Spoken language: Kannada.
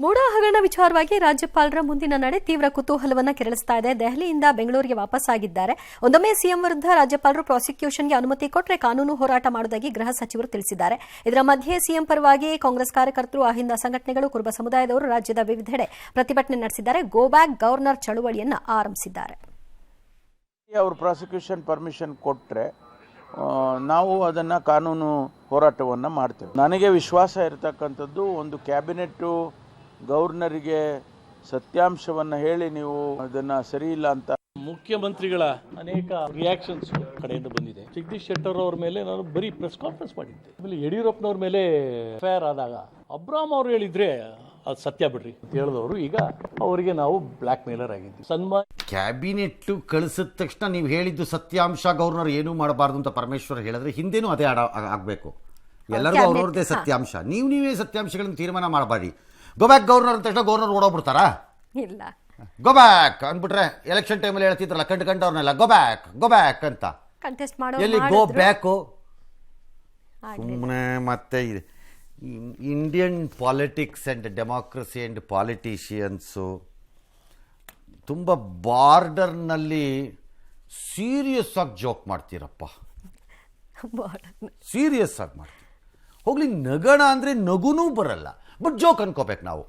ಮೂಡ ಹಗರಣ ವಿಚಾರವಾಗಿ ರಾಜ್ಯಪಾಲರ ಮುಂದಿನ ನಡೆ ತೀವ್ರ ಕುತೂಹಲವನ್ನ ಕೆರಳಿಸ್ತಾ ಇದೆ. ದೆಹಲಿಯಿಂದ ಬೆಂಗಳೂರಿಗೆ ವಾಪಸ್ಸಾಗಿದ್ದಾರೆ. ಒಂದೊಮ್ಮೆ ಸಿಎಂ ವಿರುದ್ಧ ರಾಜ್ಯಪಾಲರು ಪ್ರಾಸಿಕ್ಯೂಷನ್ಗೆ ಅನುಮತಿ ಕೊಟ್ಟರೆ ಕಾನೂನು ಹೋರಾಟ ಮಾಡುವುದಾಗಿ ಗೃಹ ಸಚಿವರು ತಿಳಿಸಿದ್ದಾರೆ. ಇದರ ಮಧ್ಯೆ ಸಿಎಂ ಪರವಾಗಿ ಕಾಂಗ್ರೆಸ್ ಕಾರ್ಯಕರ್ತರು, ಅಹಿಂದ ಸಂಘಟನೆಗಳು, ಕುರುಬ ಸಮುದಾಯದವರು ರಾಜ್ಯದ ವಿವಿಧೆಡೆ ಪ್ರತಿಭಟನೆ ನಡೆಸಿದ್ದಾರೆ. ಗೋ ಬ್ಯಾಕ್ ಗವರ್ನರ್ ಚಳುವಳಿಯನ್ನ ಆರಂಭಿಸಿದ್ದಾರೆ. ಅವರು ಪ್ರಾಸಿಕ್ಯೂಷನ್ ಪರ್ಮಿಷನ್ ಕೊಟ್ಟರೆ ನಾವು ಅದನ್ನು ಕಾನೂನು ಹೋರಾಟವನ್ನು ಮಾಡ್ತೇವೆ. ನನಗೆ ವಿಶ್ವಾಸ ಇರತಕ್ಕಂಥದ್ದು, ಒಂದು ಕ್ಯಾಬಿನೆಟ್ಟು ಗವರ್ನರಿಗೆ ಸತ್ಯಾಂಶವನ್ನು ಹೇಳಿ ನೀವು ಅದನ್ನು ಸರಿ ಇಲ್ಲ ಅಂತ ಮುಖ್ಯಮಂತ್ರಿಗಳ ಅನೇಕ ರಿಯಾಕ್ಷನ್ಸ್ ಕಡೆಯಿಂದ ಬಂದಿದೆ. ಜಗದೀಶ್ ಶೆಟ್ಟರ್ ಅವ್ರ ಮೇಲೆ ನಾನು ಬರೀ ಪ್ರೆಸ್ ಕಾನ್ಫರೆನ್ಸ್ ಮಾಡಿದ್ದೆ. ಆಮೇಲೆ ಯಡಿಯೂರಪ್ಪನವ್ರ ಮೇಲೆ ಫೇರ್ ಆದಾಗ ಅಬ್ರಾಮ್ ಅವ್ರು ಹೇಳಿದ್ರೆ ಅದು ಸತ್ಯ ಬಿಡ್ರಿ ಅಂತ ಹೇಳಿದವರು ಈಗ ಅವರಿಗೆ ನಾವು ಬ್ಲ್ಯಾಕ್ ಮೇಲರ್ ಆಗಿದ್ವಿ. ಸನ್ಮಾನ ಕ್ಯಾಬಿನೆಟ್ ಕಳಿಸಿದ ತಕ್ಷಣ ನೀವು ಹೇಳಿದ್ದು ಸತ್ಯಾಂಶ, ಗವರ್ನರ್ ಏನೂ ಮಾಡಬಾರ್ದು ಅಂತ ಪರಮೇಶ್ವರ್ ಹೇಳಿದ್ರೆ ಹಿಂದೇನೂ ಅದೇ ಆಗಬೇಕು. ಎಲ್ಲರಿಗೂ ಅವ್ರವ್ರದ್ದೇ ಸತ್ಯಾಂಶ. ನೀವೇ ಸತ್ಯಾಂಶಗಳನ್ನು ತೀರ್ಮಾನ ಮಾಡಬಾರಿ. ಗೋ ಬ್ಯಾಕ್ ಗವರ್ನರ್ ಅಂತ ತಕ್ಷಣ ಗವರ್ನರ್ ಓಡೋಗ್ಬಿಡ್ತಾರಾ? ಇಲ್ಲ, ಗೋ ಬ್ಯಾಕ್ ಅಂದ್ಬಿಟ್ರೆ ಎಲೆಕ್ಷನ್ ಟೈಮಲ್ಲಿ ಹೇಳ್ತಿದ್ರಲ್ಲ ಕಂಡವ್ರನ್ನೆಲ್ಲ ಗೋ ಬ್ಯಾಕ್ ಅಂತ. ಎಲ್ಲಿ ಗೋ ಬ್ಯಾಕು? ಸುಮ್ಮನೆ ಮತ್ತೆ Indian politics and democracy and politicians ತುಂಬ ಬಾರ್ಡರ್ನಲ್ಲಿ ಸೀರಿಯಸ್ ಆಗಿ ಜೋಕ್ ಮಾಡ್ತೀರಪ್ಪ. ಸೀರಿಯಸ್ ಆಗಿ ಮಾಡ್ತೀವಿ. ಹೋಗ್ಲಿ, ನಗಣ ಅಂದರೆ ನಗುನೂ ಬರಲ್ಲ, ಬಟ್ ಜೋಕ್ ಅನ್ಕೋಬೇಕು ನಾವು.